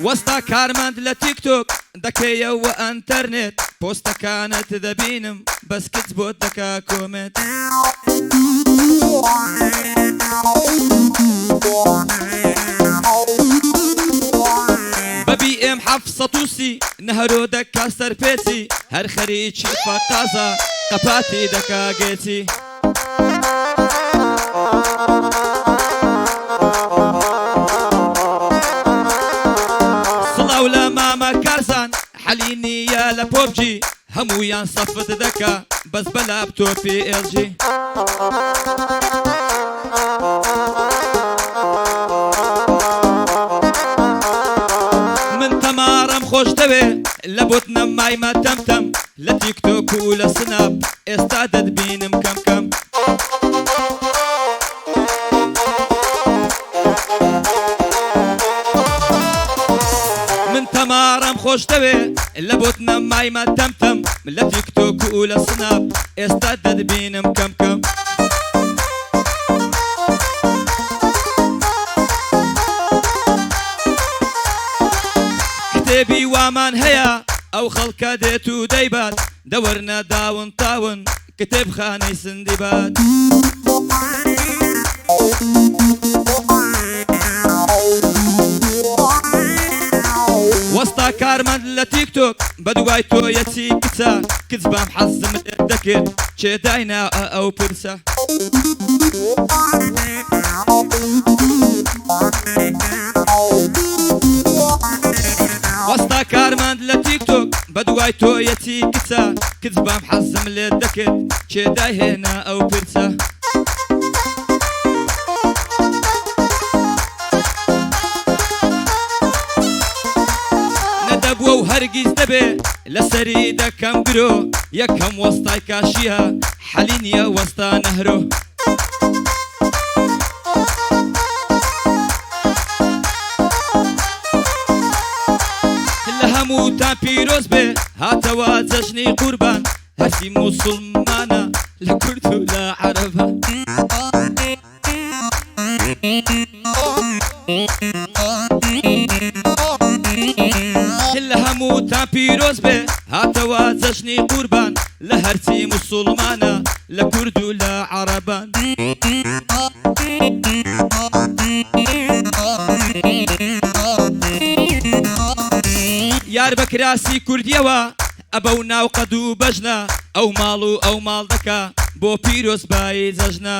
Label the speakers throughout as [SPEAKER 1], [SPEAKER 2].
[SPEAKER 1] وەستا کارمەند لە تیکتۆک دەکەیەوە ئەنتەرنێت پۆستەکانت دەبینم بەسکت بۆ دەکا کۆمێت بەبی ئێم حەفسەد و سی نەهەرۆ دەکا سەرپێچی هەر خەریکی فەقازە قەپاتی دەکا گێچی سڵاو لە مامە کارزان حەلی نییە لە پۆبجی هەموویان سەفت دەکا بەس بە لاپتۆپی ئێلجی من تەمارەم خۆش دەوێ لە بۆت نەمایمە تەمتەم لە تیکتۆک و لە سناپ ئێستا دەتبینم کەم کەم من تەمارەم خۆش دەوێ لە بۆت نەمایمە تەمتەم لە تیکتۆک و لە سناپ ئێستا دەتبینم کەم کەم کتێبی وامان هەیە ئەو خەڵکە دێت و دەیبات دەوەرنە داون تاون کتێبخانەی سندیبات وەستا کارمەند لە تیکتۆک بەدوای تۆیەتی کچە کچ بام حەزمت دەکرد چێداینا ئەو پرسە وەستا کارمەند لە تیکتۆک بەدوای تۆیەتی کچە کچ بام حەزم لێ دەکرد چێدای هێنا ئەو پرسە نەدەبووە و هەرگیز دەبێ لەسەری دەکەم گرۆ یەکەم وەستای کاشیە حەلی نییە وەستا نەهرۆ هەمووتان پیرۆز بێ هاتەوە جەژنی قوربان هەرچی موسڵمانە لە کورد و لە عەرەبان لە هەمووتان پیرۆز بێ هاتەوە جەژنی قوربان لە هەرچی موسڵمانە لە کورد و لە عەرەبان یار بە کراسی کوردیەوە ئەبە و ناو قەد و بەژنە ئەو ماڵ و ئەو ماڵ دەکا بۆ پیرۆزبایی جەژنە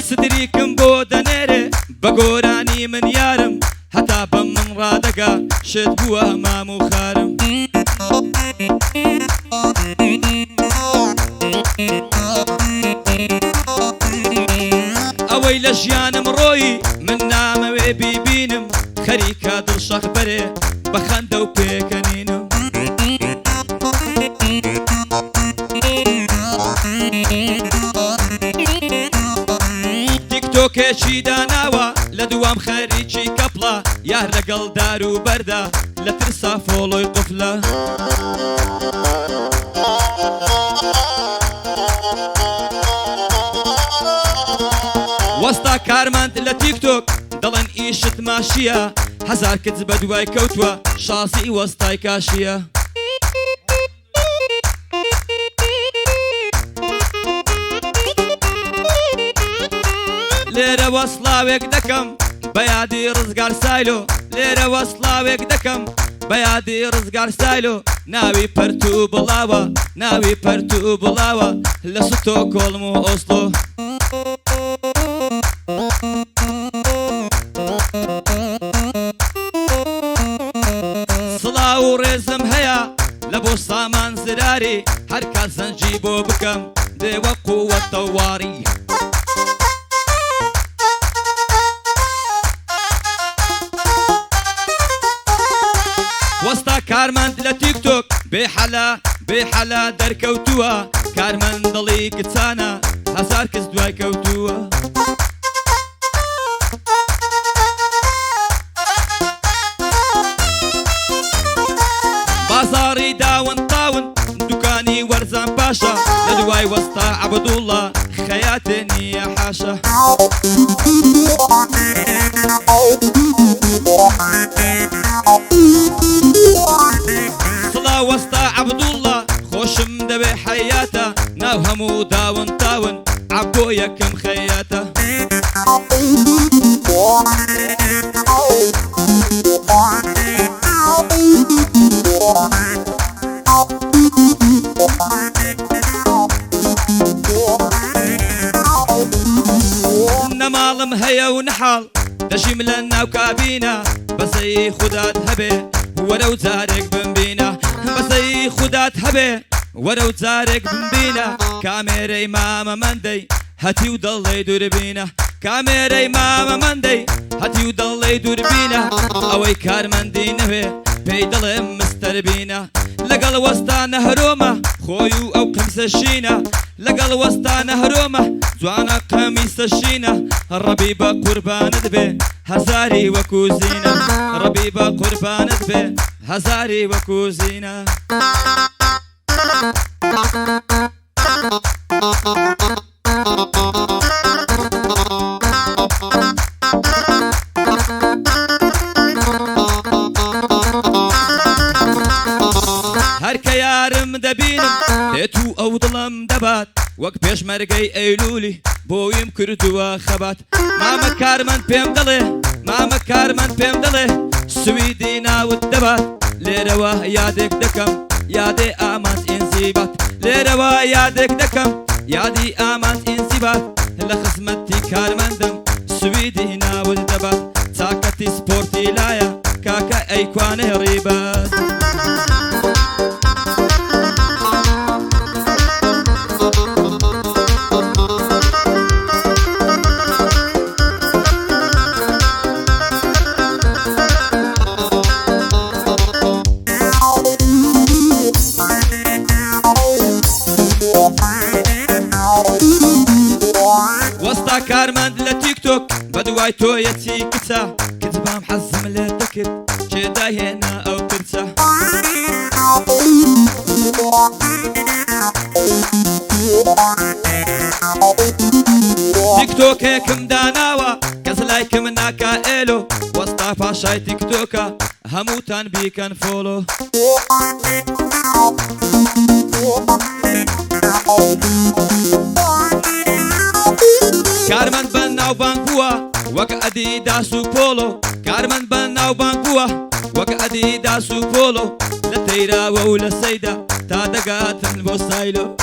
[SPEAKER 1] سدریکم بۆ دەنێرێ بە گۆرانی من یارم هەتا بەم من ڕادەگا شت بووە مام و خارم ئەوەی لە ژیانم ڕۆیی من نامەوێ بیبینم خەریکە دڵشەق بەرێ بە خەندە و پێکەنینم تیکتۆکێکی داناوە لە دوام خەریکی کەپڵە یار لەگەڵ دار و بەردا لە ترسا فۆڵۆی قوفلە وەستا کارمەند لە تیکتۆک دەڵێن ئیشت ماشیە هەزار کچ بە دوای کەوتووە شازی وەستای کاشیە لێرەوە سڵاوێک دەکەم بە یادی ڕزگار سایلۆ لێرەوە سڵاوێک دەکەم بە یادی ڕزگار سایلۆ ناوی پەرت و بڵاوە ناوی پەرت و بڵاوە لە ستۆکۆڵم و ئۆسلۆ سڵاو و ڕێزم هەیە لە بۆ سامان زراری هەر کات زەنجی بۆ بکەم دێوە قووەتە واری وەستا کارمەند لە تیکتۆک بێحەلا دەرکەوتووە کارمەندڵی کچانە هەزار کەس دوای کەوتووە بازاڕی داون تاون دوکان باشا لدواي وسطى عبد الله خياتني يا حاشا صلا وسطى عبد الله خوشم دبي حياته ناوهمو داون تاون عبو يكم خياته نمالم هيا ونحال تجيم لنا وكابينا بسي خدات هبه ولو زارك بنبينا بسي خدات هبه ولو زارك بنبينا كاميري ماما مندي هاتي وضل يدور بينا كاميري ماما مندي هاتي وضل يدور بينا اوي كارمندي نبي بيدل مستربينا لقل وسطى نهرومه خويو او قمس الشينا لقل وسطى نهرومه زوانا قميص الشينا ربيبة قربان دبي هزاري وكوزينا ربيبة قربان دبي هزاري وكوزينا هركا يارم دبينم تيتو او ظلم دبات وەک پێشمەرگەی ئەیلولی بۆیم کردووە خەبات مامە کارمەند پێم دەڵێ مامە کارمەند پێم دەڵێ سویدی ناوت دەبات لێرەوە یادێک دەکەم یادێ ئامانج ئینزیبات لێرەوە یادێک دەکەم یادی ئامانج ئینزیبات لە خزمەتی کارمەندم سویدی ناوت دەبات چاکەتی سپۆرتی لایە کاکە ئەیکوانێ ڕیبات وسطى كارمند لتيك توك بدواي تويتي كتسا كتبام حزم لتكت جدا هنا او تنسى تيك توك هيكم داناوا كزلايكم ناكا إلو وسطى فاشاي تيك توكا هموتان بيكن فولو كارمن بناو بانكوا وك اديداس وبولو كارمن بناو بانكوا وك اديداس وبولو لتيرا ولا سيدا تادقات البوسايلو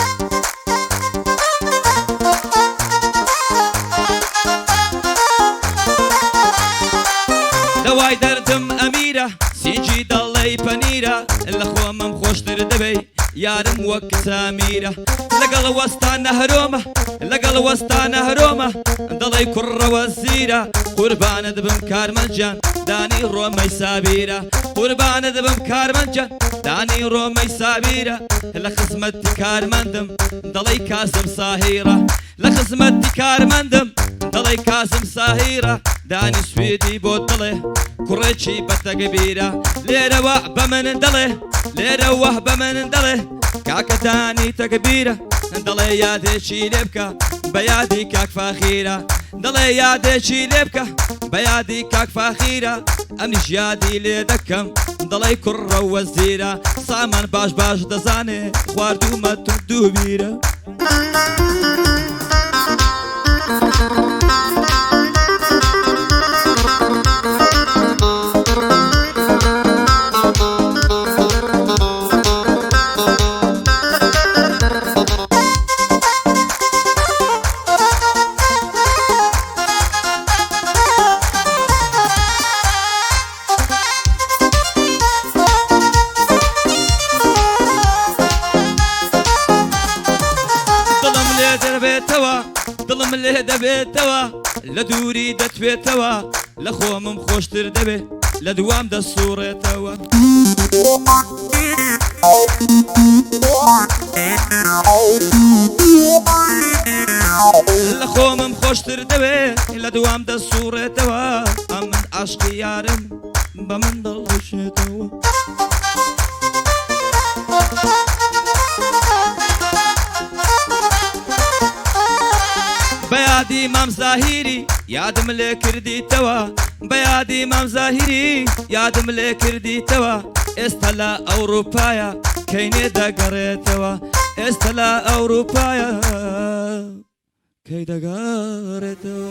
[SPEAKER 1] دواي دردم اميره سيجي ضلي بنيره الاخوه ممخوش دردبي يارم وك ساميره لقل وسطى نهرومه لقل وسطى نهرومه ضلي كره وزيره قربان دبم كارمنجان داني رومي سابيره قربان دبم كارمنجان داني رومي سابيره لخزمتي كارمندم ضلي كاسم صاهيره لخزمتي كارمندم ضلي كاسم صاهيره داني سويدي بوطله كوريتشي بتكبيره ليروا بمن دله ليروا بمن دله كاكا داني تكبيره دله يادي شي لبكا بيادي كاك فاخيره دله يادي شي لبكا بيادي كاك فاخيره امنش يادي لدكم دله كره وزيره سامان باش باش دزاني خواردو ما تردو بيره دڵم لێ دەبێتەوە لە دووری دەتوێتەوە لە خۆمم خۆشتر دەبێ لە دوام دەسوڕێتەوە لە خۆمم خۆشتر دەبێ لە دوام دەسوڕێتەوە ئەم من عاشقی یارم بە من دڵشێتەوە بيادي مام زاهيري يادم لي كردي توا بيادي مام زاهيري يادم لي كردي توا استلا أوروبايا كيني دقرتوا استلا أوروبايا كي دقرتوا